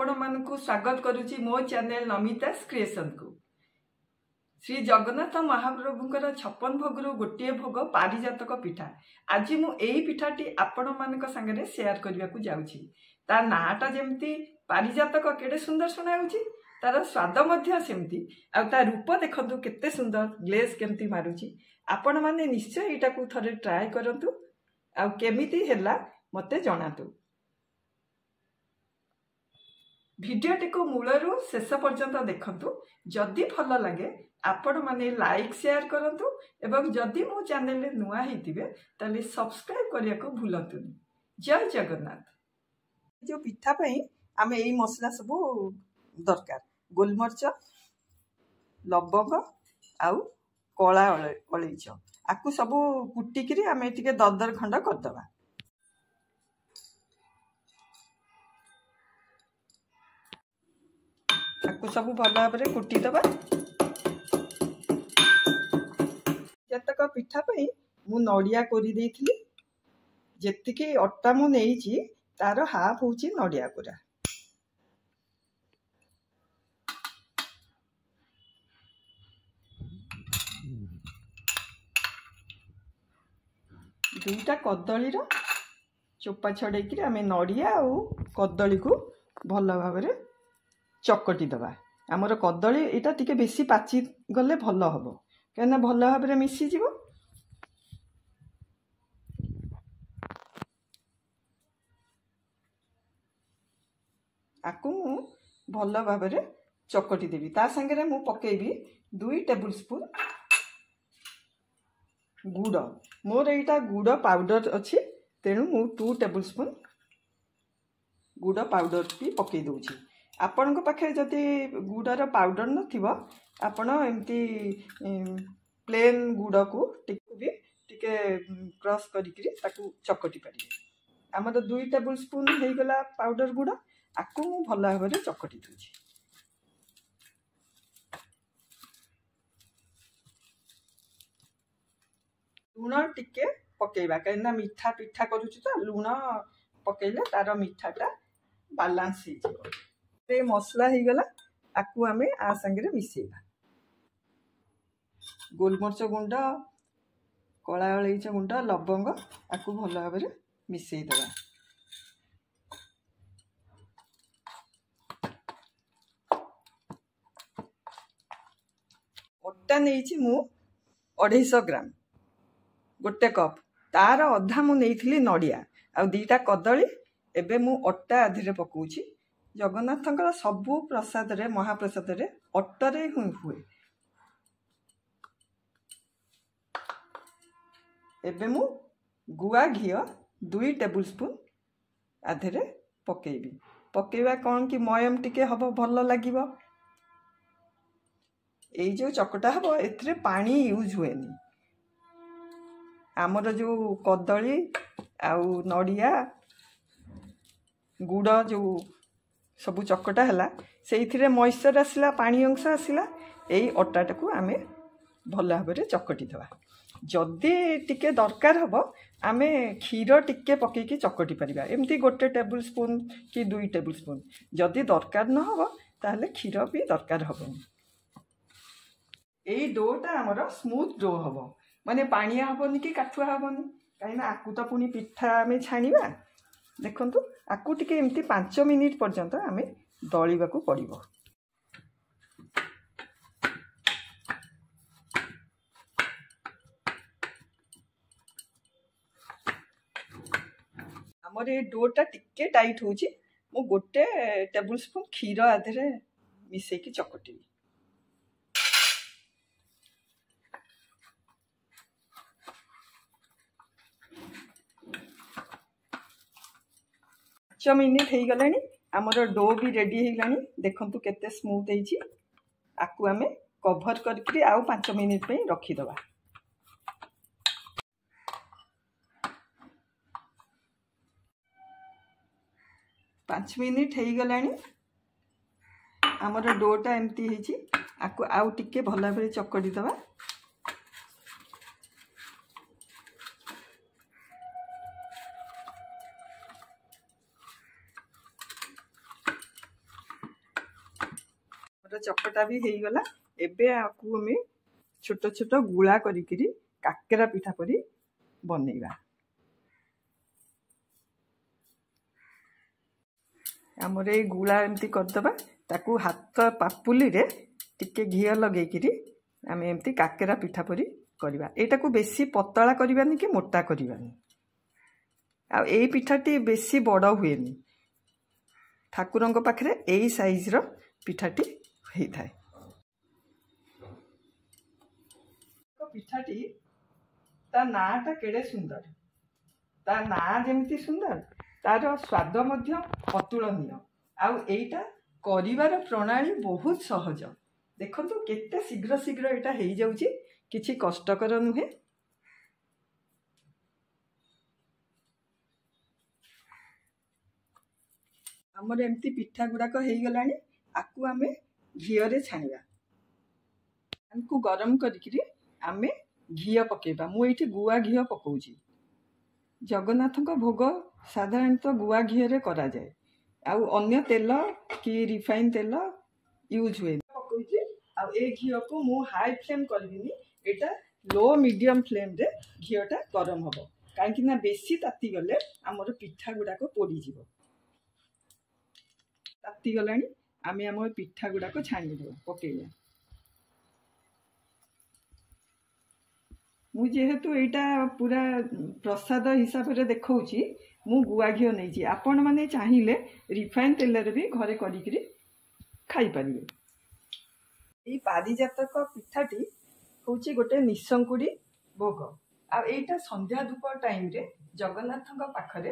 आपण मानकु स्वागत करुची मो चैनल नमिता's क्रिएशन को। श्री जगन्नाथ महाप्रभुंकर 56 भोगरु गोटे भोग पारिजातक पिठा। आज मु एई पिठाटी आपण मानक संगे शेयर करबा को जाउची। ता नाटा जेमती पारिजातक केडे सुंदर सुनाउची, तार स्वाद मध्य सेमती आ ता रूप देखंतु केते सुंदर ग्लेज केमती मारुची। आपण माने निश्चय एटा को थरे ट्राई करंतु आ केमिति हैला मते जणातु। भिडियोटी को मूलरू शेष पर्यंत देखंतु। जदि भल लगे आपण माने लाइक शेयर करंतु एवं जदि मो चैनल रे नुआ हितिबे ताले सब्सक्राइब करिया को भूलंतुनी। जय जगन्नाथ। जो पिठा पई आमे एई मसला सब दरकार, गोलमरच, लवंग आउ कला अलैच आकु सब कुटिकरी आमे टिके दरदर खंड करदबा। आकु सब भल भाव में कुटीदबा। जतक पिठा पई मु नड़िया कोरी देइथिली, जेतिकी अट्टा मु नेइची तार हाफ होची नड़िया कोरा। दुईटा कदली रो चोपा छड़ेकी आमे नड़िया और कदली को भल भाव में चकटी दबा। आमर कदली एटा टिके बेसी पाची गले भल हबो, कहना भल भाव में मिसी जीवो। आकु भल भाव में चकटी देबी। ता संगे मु पकेबी 2 टेबल स्पून गुड़। मोर एटा गुड़ पाउडर अच्छी, तेणु मु 2 टेबल स्पून गुड़ पाउडर भी पकई दउची। आपण पाखे जदि गुड़र पाउडर नथिबो आपण एमती प्लेन गुड़ को भी टिके क्रश करिकरी ताकू चकटी पारिबे। हमर 2 टेबल स्पून हो गला पाउडर गुड़। आकु मु भल भाव में चकटी दूची। लूण टिके पकेबा, कहीं मीठा पिठा करूछु तो लूण पकेले तार मीठाटा बालांस हो जाए। ये मसला हो गला, आकु आमे आ संगे मिसेबा। गोलमरच गुंड, कला अलैच गुंड, लवंग आकु भल भाव में मिसई देबा। अट्टा नेइची मु 250 ग्राम, गोटे कप। तार अधा मु नेइथिली नड़िया आ 2टा कदली। एबे मु अट्टा आधे पकाउची। जगन्नाथंकर सबु प्रसाद रे महाप्रसाद रे अट्टरे हुए। एबे मु गुआ घी 2 टेबल स्पून आधे पकेबी। पकेबा कौन कि मयम टिके हबो भल लागिबो। एई जो चकटा हबो एथरे पानी यूज हुएनी। आमर जो कदली आउ नड़िया गुड़ जो सबु चकटा हैला से मॉइस्चर आसला, पानी अंश आसला। यही अट्टाटा को आमे भल भाव में चकटी देवा। जदि टिके दरकार हबो आमे क्षीर टिके पकेकी चकटी परिबा। एमती गोटे टेबल स्पून कि 2 टेबल स्पून। जदि दरकार न हबो ताहले क्षीर भी दरकार हबोनी। एई डोटा आमर स्मूथ डो हबो, माने पानिया हबोनी कि काठुआ हबोनी। कहीं आकु तो पुनी पिठा आमे छाणीबा। देखंतु आकु टिके एमती 5 मिनिट पर्यंत आमे दळीबा को पड़िबो। हमर ए डोटा टिके टाइट होची। मु गोटे टेबल स्पून क्षीर आधे मिसई की चकटी। 5 मिनिट हो गलानी। आमर डो भी रेडी हो गलानी। देखंतु केते स्मूथ होईची। आकु आमे कवर करके आउ 5 मिनिट पे रखीदबा। पाँच मिनिट हो गलानी। आमर डोटा एमती होईची। आकु आउ टिके भल भाव में चकड़ी दबा। चकटा भी हो गला। एबे आकु हमें छोट छोट गुला करिकिरी काकेरा पिठा परी बनैबा। आमर ये गुला एमती करदबा ताकू हाथ पापुली रे टिके घी लगेकिरी आम एमती काकेरा पिठा परी करवा। एटा को बेसी पतला करवानी कि मोटा करवानी। आ एई पिठाटी बेसी बड़ हुएनी। ठाकुरंक पाखरे एई साइज रो पिठाटी होई थाए। पिठाटी ता नाटा केड़े सुंदर, ता ना जेमती सुंदर तार स्वाद मध्य अतुलनीय। आउ एइटा करिवार प्रणाली बहुत सहज। देखंतु केते शीघ्र शीघ्र एटा हेई जाउची, किछि कष्टकर नुहे। हमर एमती पिठा गुड़ाक हेई गलानी। आकु आमे घियो रे छानिबा। आमको गरम करिकिरी आमे घियो पकेबा। मु एठी गुआ घियो पकाउची। जगन्नाथक भोग साधारणतः गुआ घी रे करा जाए। आउ अन्य तेल कि रिफाइन तेल यूज हुए पकाउची। आउ ए घियो को मु हाई फ्लेम करबिनी। एटा लो मीडियम फ्लेम रे घियोटा गरम हबो। काहेकि ना बेसी ताती गले हमर पिठा गुडा को पोड़ी जीवो। ताती गलानी आमे हमर पिठा गुडा को छानी देबो पकेइला। मु जेहेतु एटा पूरा प्रसाद हिसाब से देखौची, मु गुआ घियो नहीं। आपण माने चाहिए रिफाइन तेल रे भी घरे करिकिरी खाई परिबे। ए पारिजातक पिठाटी होची गोटे निशंकुड़ी भोग। आ एटा संध्या धूप टाइम रे जगन्नाथक पाखरे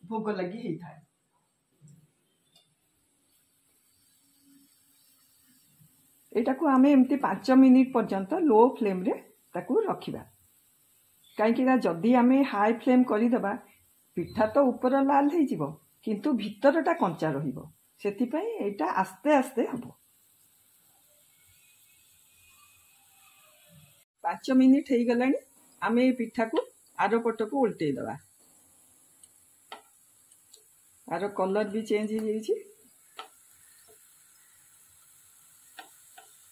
भोग लगी हेई थाए। एटा को आमे एमती 5 मिनिट पर्यंत लो फ्लेम रे ताकू रखिबा। कहीं जदि आमे हाई फ्लेम करदेबा पिठा तो ऊपर लाल हो जीवो, किंतु भीतरटा कंचा रहिबो। सेतिपई एटा आस्ते आस्ते हबो। 5 मिनिट हो गलानी। आमे पिठा को आरो पट को उल्टे दबा। आरो कलर भी चेंज हो जाइए।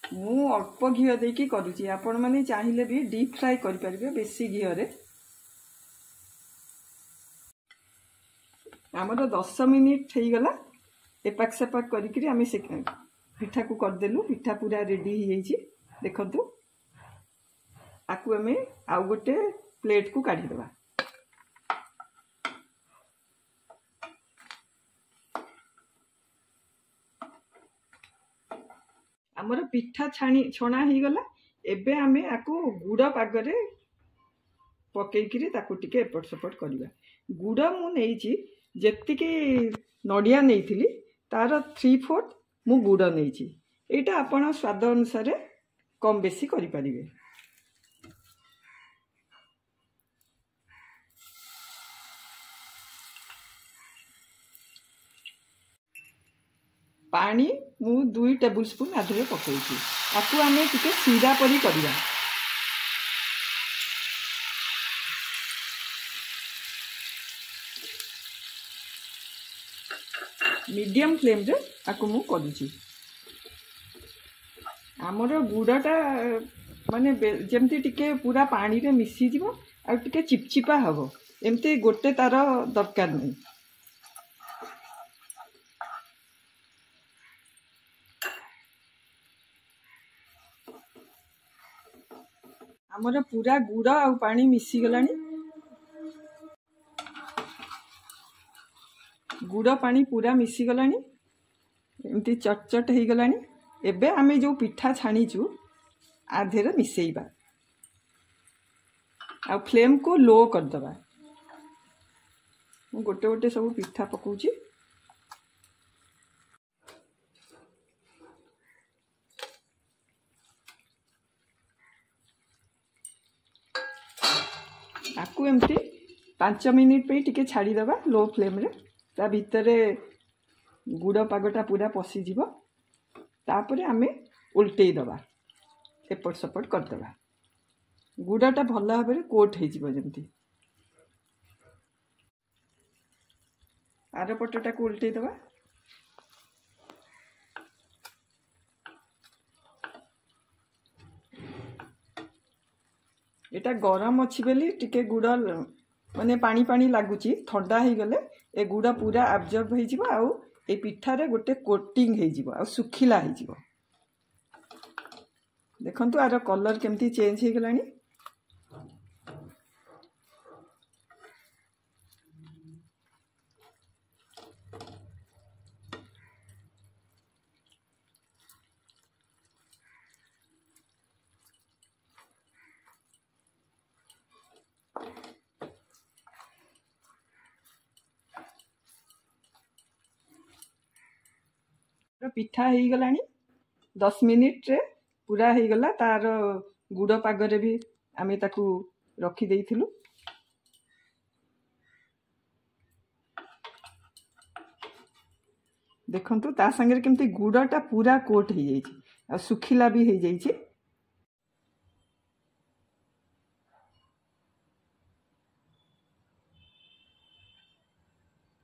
मु अल्प घी देकी करूची। आपण माने चाहिए भी डीप फ्राई कर परिबे बेसी घी रे। आमर 10 मिनिट हो गला। एपाक सेपाक करिकरी आमे से पिठा को करदेलु। पिठा पूरा रेडी हो जाइए। देखंतु आकु आमे आउ गोटे प्लेट को काढ़ी देबा। आमर पिठा छणा हो गला। एबे आमे आकु गुड़ पागरे पकेइकिरी ताकू टिके एपट सेपट करबा। गुड़ मु नेइची जेतिके नडिया नेइथिली तार 3/4 मु गुड़ नेइची। एटा आपण स्वाद अनुसार कम बेसी करि परिबे। पानी मु 2 टेबल स्पून आधे पकईची। आपको आमे टिके सीरा परी करिया। मीडियम फ्लेम रे आकु मु करूची। आमर गुड़ाटा माने जेमती टिके पूरा पानी रे मिसी जीवो आ टिके चिपचिपा हबो। एमती गोटे तार दरकार नहीं। आमर पूरा गुड़ आ पानी मिसी गलानी। गुड़ पानी पूरा मिसी गलानी। एमती चटचट हो गलानी। एबे आमे जो पिठा छाणीचु आधेरे मिसेइबा। आ फ्लेम को लो कर दबा। गोटे गोटे सब पिठा पकाउची। आकु एमती 5 मिनिट पे टिके छाड़ी दबा लो फ्लेम रे। ता भितरे गुड़ पागटा पूरा पशि जीवो। तापरे आमे उल्टेई दबा। एपट सपट कर दबा। गुड़ाटा भल भाव में कोट हो जमी। आर पटटा को उल्टे दबा। एटा गरम अच्छी बेली टिके गुड़ माने पानी पानी लगुच थंडा हो गले ए गुड़ पूरा आब्जर्व हो आउ ए पिठारे गोटे कोटिंग हो सुखिला हो देखंतु आर कलर केमती चेंज हो गलानी पिठा हो गलानी 10 मिनिट रे पूरा हो गला तार गुड़ पागरे भी आमे ताकू रखी देइथिलु देखंतु ता संगे केमती गुड़टा पूरा कोट हो जाइछि आ सुखिला भी हो जाइछि